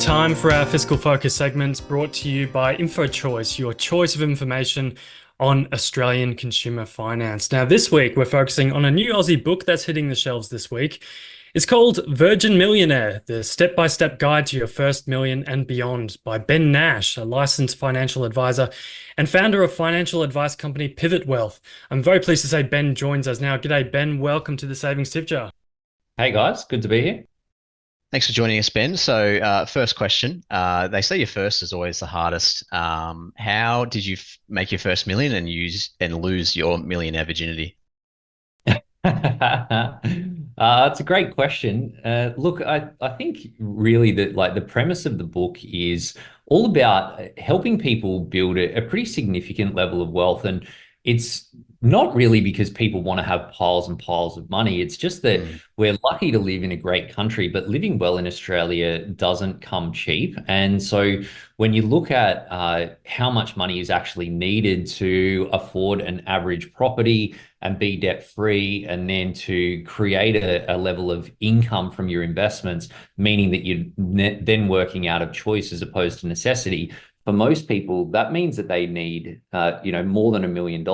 Time for our Fiscal Focus segments brought to you by InfoChoice, your choice of information on Australian consumer finance. Now, this week, we're focusing on a new Aussie book that's hitting the shelves this week. It's called Virgin Millionaire, the step-by-step guide to your first million and beyond by Ben Nash, a licensed financial advisor and founder of financial advice company Pivot Wealth. I'm very pleased to say Ben joins us now. G'day, Ben. Welcome to the Savings Tip Jar. Hey guys, good to be here. Thanks for joining us, Ben. So, first question. They say your first is always the hardest. How did you make your first million and lose your millionaire virginity? It's a great question. Look, I think really that like the premise of the book is all about helping people build a pretty significant level of wealth. And it's not really because people want to have piles and piles of money. It's just that we're lucky to live in a great country, but living well in Australia doesn't come cheap. And so when you look at how much money is actually needed to afford an average property and be debt free, and then to create a level of income from your investments, meaning that you're then working out of choice as opposed to necessity. For most people, that means that they need, more than $1 million.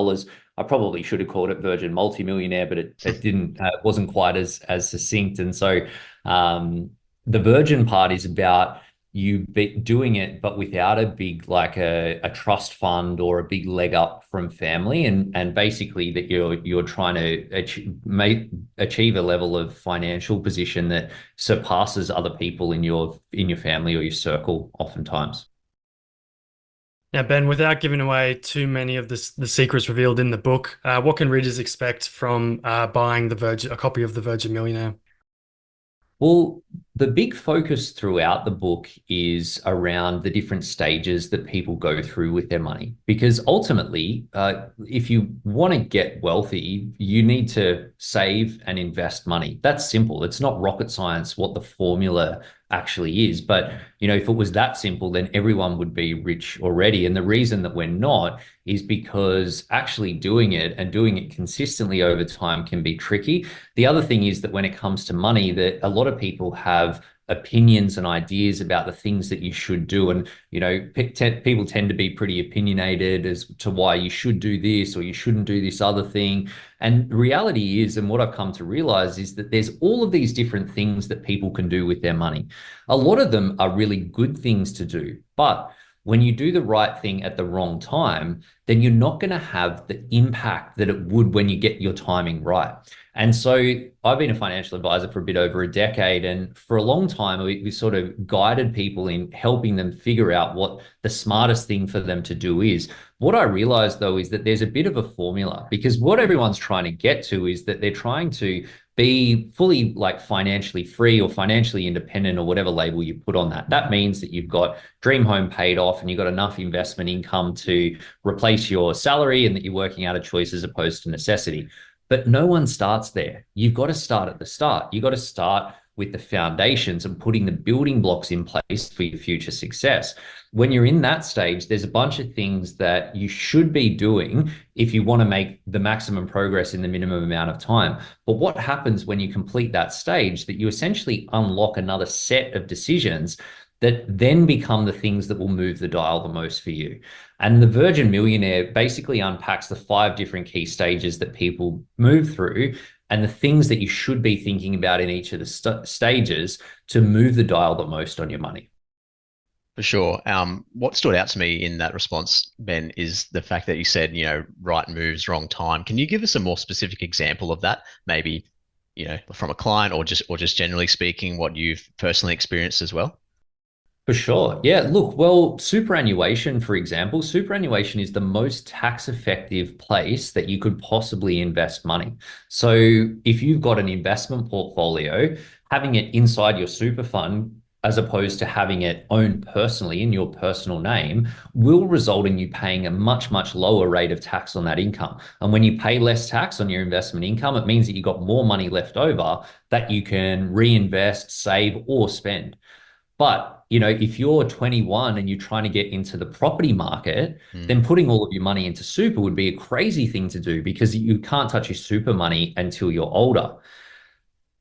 I probably should have called it Virgin Multimillionaire, but it didn't, wasn't quite as succinct. And so, the Virgin part is about you doing it, but without a big like a trust fund or a big leg up from family, and basically that you're trying to achieve a level of financial position that surpasses other people in your family or your circle, oftentimes. Now, Ben, without giving away too many of the secrets revealed in the book, what can readers expect from buying a copy of the Virgin Millionaire? Well, the big focus throughout the book is around the different stages that people go through with their money. Because ultimately, if you want to get wealthy, you need to save and invest money. That's simple. It's not rocket science what the formula actually is. But, if it was that simple, then everyone would be rich already. And the reason that we're not is because actually doing it and doing it consistently over time can be tricky. The other thing is that when it comes to money, that a lot of people have opinions and ideas about the things that you should do. And, people tend to be pretty opinionated as to why you should do this or you shouldn't do this other thing. And the reality is, and what I've come to realize is that there's all of these different things that people can do with their money. A lot of them are really good things to do, but when you do the right thing at the wrong time, then you're not going to have the impact that it would when you get your timing right. And so I've been a financial advisor for a bit over a decade. And for a long time, we sort of guided people in helping them figure out what the smartest thing for them to do is. What I realized, though, is that there's a bit of a formula, because what everyone's trying to get to is that they're trying to be fully like financially free or financially independent or whatever label you put on that. That means that you've got dream home paid off and you've got enough investment income to replace your salary, and that you're working out of choice as opposed to necessity. But no one starts there. You've got to start at the start. You've got to start with the foundations and putting the building blocks in place for your future success. When you're in that stage, there's a bunch of things that you should be doing if you want to make the maximum progress in the minimum amount of time. But what happens when you complete that stage, that you essentially unlock another set of decisions that then become the things that will move the dial the most for you. And the Virgin Millionaire basically unpacks the 5 different key stages that people move through and the things that you should be thinking about in each of the stages to move the dial the most on your money. For sure. What stood out to me in that response, Ben, is the fact that you said, right moves, wrong time. Can you give us a more specific example of that? Maybe, from a client or just generally speaking, what you've personally experienced as well? For sure. Yeah. Look, well, superannuation, for example, superannuation is the most tax effective place that you could possibly invest money. So if you've got an investment portfolio, having it inside your super fund, as opposed to having it owned personally in your personal name, will result in you paying a much, much lower rate of tax on that income. And when you pay less tax on your investment income, it means that you've got more money left over that you can reinvest, save, or spend. But, if you're 21 and you're trying to get into the property market, then putting all of your money into super would be a crazy thing to do, because you can't touch your super money until you're older.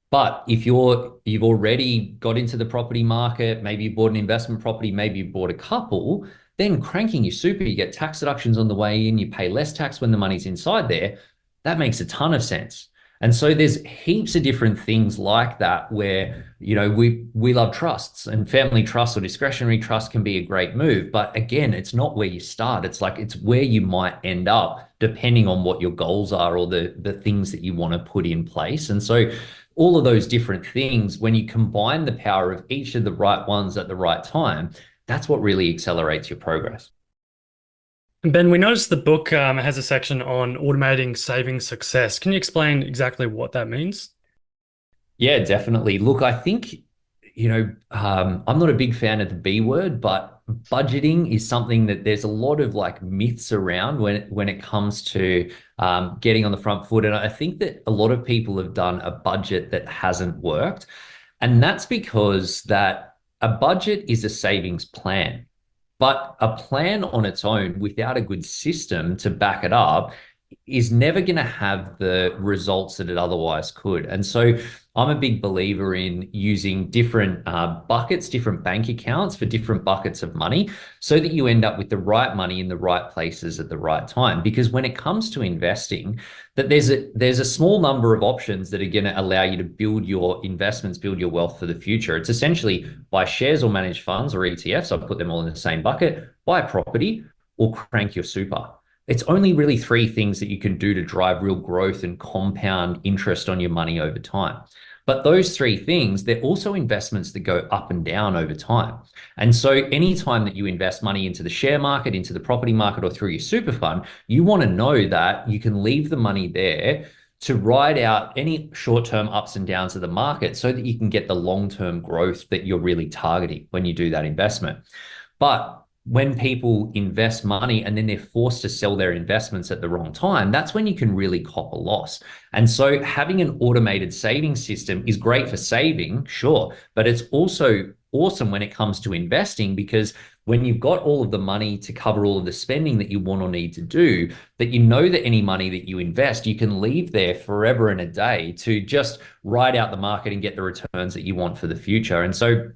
But if you've already got into the property market, maybe you bought an investment property, maybe you bought a couple, then cranking your super, you get tax deductions on the way in, you pay less tax when the money's inside there. That makes a ton of sense. And so there's heaps of different things like that where, we love trusts, and family trusts or discretionary trust can be a great move. But again, it's not where you start. It's where you might end up depending on what your goals are or the things that you want to put in place. And so all of those different things, when you combine the power of each of the right ones at the right time, that's what really accelerates your progress. Ben, we noticed the book has a section on automating saving success. Can you explain exactly what that means? Yeah, definitely. Look, I think, I'm not a big fan of the B word, but budgeting is something that there's a lot of like myths around when it comes to getting on the front foot. And I think that a lot of people have done a budget that hasn't worked. And that's because that a budget is a savings plan. But a plan on its own without a good system to back it up is never going to have the results that it otherwise could. And so I'm a big believer in using different buckets, different bank accounts for different buckets of money so that you end up with the right money in the right places at the right time. Because when it comes to investing, that there's a small number of options that are going to allow you to build your investments, build your wealth for the future. It's essentially buy shares or managed funds or ETFs. I put them all in the same bucket, buy a property or crank your super. It's only really three things that you can do to drive real growth and compound interest on your money over time. But those three things, they're also investments that go up and down over time. And so anytime that you invest money into the share market, into the property market, or through your super fund, you want to know that you can leave the money there to ride out any short-term ups and downs of the market so that you can get the long-term growth that you're really targeting when you do that investment. But when people invest money and then they're forced to sell their investments at the wrong time, that's when you can really cop a loss. And so having an automated saving system is great for saving, sure, but it's also awesome when it comes to investing, because when you've got all of the money to cover all of the spending that you want or need to do, that you know that any money that you invest, you can leave there forever and a day to just ride out the market and get the returns that you want for the future. And so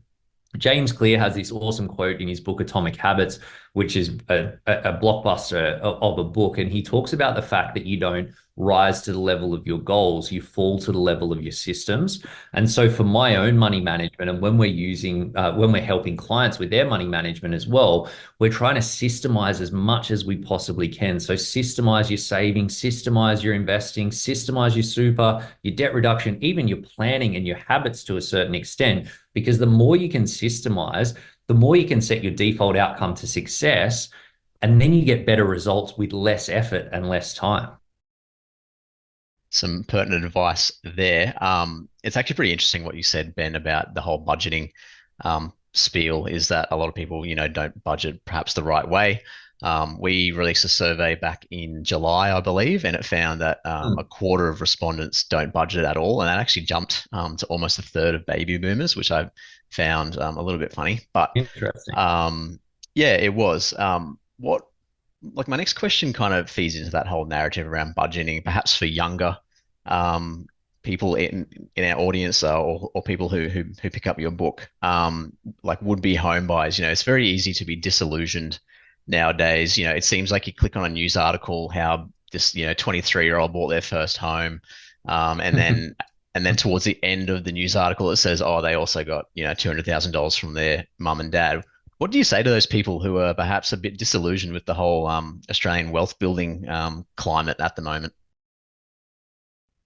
James Clear has this awesome quote in his book Atomic Habits, which is a blockbuster of a book. And he talks about the fact that you don't rise to the level of your goals, you fall to the level of your systems. And so for my own money management, and when we're helping clients with their money management as well, we're trying to systemize as much as we possibly can. So systemize your saving, systemize your investing, systemize your super, your debt reduction, even your planning and your habits to a certain extent, because the more you can systemize, the more you can set your default outcome to success, and then you get better results with less effort and less time. Some pertinent advice there. It's actually pretty interesting what you said, Ben, about the whole budgeting spiel, is that a lot of people, don't budget perhaps the right way. We released a survey back in July, I believe, and it found that a quarter of respondents don't budget at all. And that actually jumped to almost a third of baby boomers, which I found a little bit funny. But Interesting. yeah, it was. Like my next question kind of feeds into that whole narrative around budgeting, perhaps for younger um, people in our audience, or people who pick up your book, like would-be home buyers. It's very easy to be disillusioned nowadays. It seems like you click on a news article how this 23-year-old bought their first home, and then towards the end of the news article it says, oh, they also got $200,000 from their mum and dad. What do you say to those people who are perhaps a bit disillusioned with the whole Australian wealth building climate at the moment?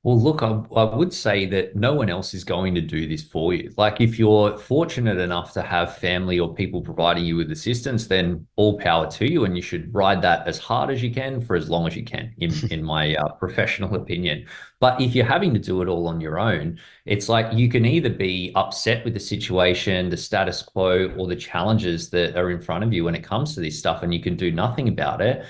Well, look, I would say that no one else is going to do this for you. Like, if you're fortunate enough to have family or people providing you with assistance, then all power to you, and you should ride that as hard as you can for as long as you can, in my professional opinion. But if you're having to do it all on your own, it's like you can either be upset with the situation, the status quo, or the challenges that are in front of you when it comes to this stuff, and you can do nothing about it,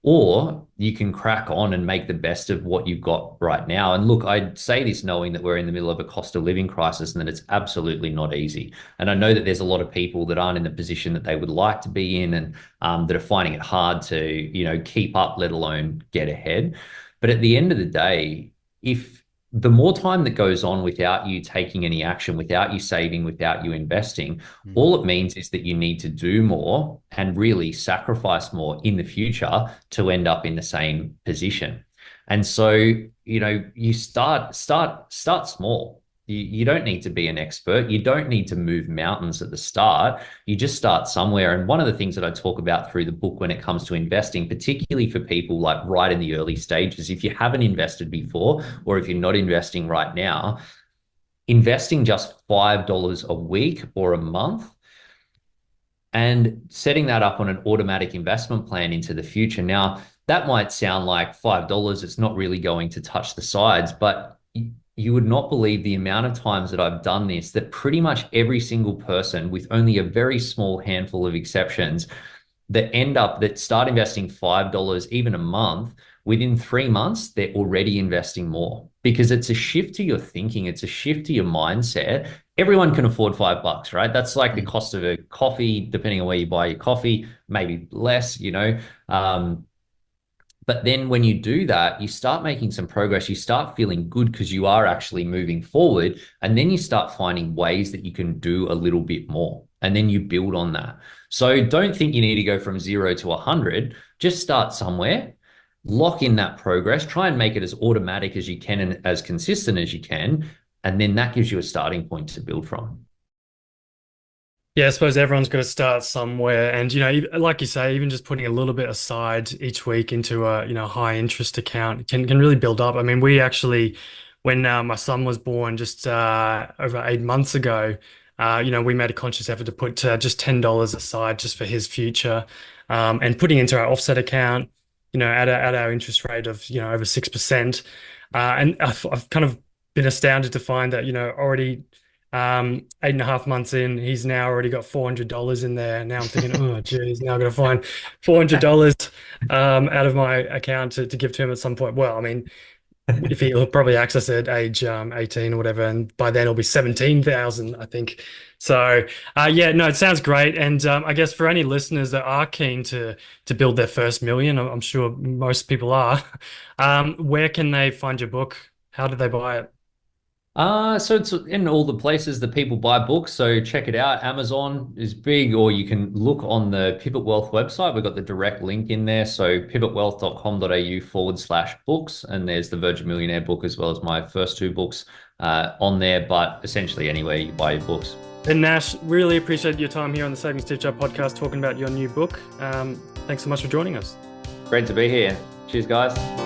or you can crack on and make the best of what you've got right now. And look, I say this knowing that we're in the middle of a cost of living crisis and that it's absolutely not easy. And I know that there's a lot of people that aren't in the position that they would like to be in, and that are finding it hard to, keep up, let alone get ahead. But at the end of the day, if the more time that goes on without you taking any action, without you saving, without you investing, all it means is that you need to do more and really sacrifice more in the future to end up in the same position. And so, you start small. You don't need to be an expert. You don't need to move mountains at the start. You just start somewhere. And one of the things that I talk about through the book when it comes to investing, particularly for people like right in the early stages, if you haven't invested before, or if you're not investing right now, investing just $5 a week or a month and setting that up on an automatic investment plan into the future. Now, that might sound like $5, it's not really going to touch the sides, but you would not believe the amount of times that I've done this, that pretty much every single person, with only a very small handful of exceptions, that start investing $5 even a month, within 3 months, they're already investing more because it's a shift to your thinking. It's a shift to your mindset. Everyone can afford $5, right? That's like the cost of a coffee, depending on where you buy your coffee, maybe less. But then when you do that, you start making some progress. You start feeling good because you are actually moving forward. And then you start finding ways that you can do a little bit more. And then you build on that. So don't think you need to go from 0 to 100. Just start somewhere, lock in that progress, try and make it as automatic as you can and as consistent as you can. And then that gives you a starting point to build from. Yeah, I suppose everyone's got to start somewhere. And, like you say, even just putting a little bit aside each week into a, high interest account can really build up. I mean, we actually, when my son was born just over 8 months ago, we made a conscious effort to put just $10 aside just for his future, and putting into our offset account, at our interest rate of, over 6%. And I've kind of been astounded to find that, already 8.5 months in, he's now already got $400 in there. Now I'm thinking, oh, geez, now I've got to find $400 out of my account to give to him at some point. Well, I mean, if he'll probably access it at age 18 or whatever, and by then it'll be 17,000, I think. So, yeah, no, it sounds great. And I guess for any listeners that are keen to build their first million, I'm sure most people are, where can they find your book? How do they buy it? So it's in all the places that people buy books. So check it out. Amazon is big, or you can look on the Pivot Wealth website. We've got the direct link in there. So pivotwealth.com.au/books. And there's the Virgin Millionaire book, as well as my first two books on there. But essentially anywhere you buy your books. And Nash, really appreciate your time here on the Savings Teacher podcast talking about your new book. Thanks so much for joining us. Great to be here. Cheers, guys.